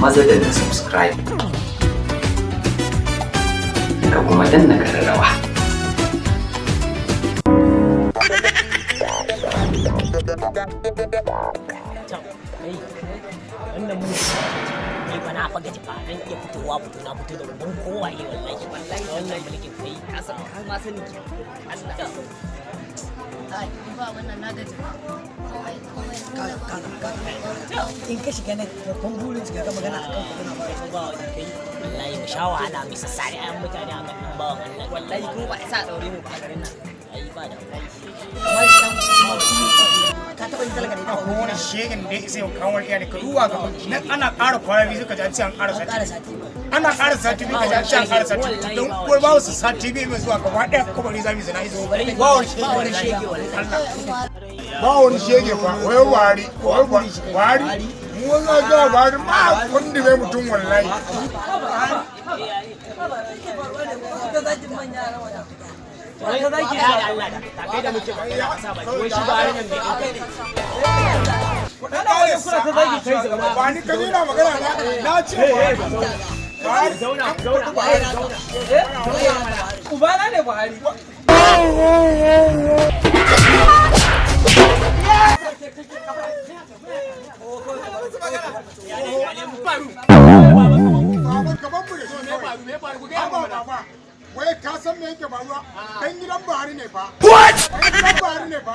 maza da na subscribe ka kuma danna kararrawa. Wannan mu ne ba na faga ji ba dan iya fitowa fito na fito da uban kowaye wallahi wannan mulkin kai asan ka ma sani ki ai ba wannan na gaji in ka shiga na babban burin shiga ga magana akan kudin ba wani kai wallahi mu sha wahala mai sassare ayan mutane a gaban bawan Allah wallahi kuma ba isa daure mu ba a garin nan ai ba da amma dan ka taba yin talaka ne da wani shegin da sai kawar iya da karuwa ga nan ana ƙara kwana biyu suka ji an ƙara sati ana ƙara sati biyu ka ji an ƙara sati don ko ba su sati biyu mai zuwa gaba ɗaya kabari zamu zina izo ba wani shege ba wani shege fa wai wari wari mu wannan ga wari ma kundi mai mutum wallahi wai zaki da Allah da kai da muke ba sa ba wai shi ba har nan bai kai ba ni kaje na magana na ce zauna ubana ne Buhari wai ka san me yake faruwa dan gidan Buhari ne fa what gidan Buhari ne fa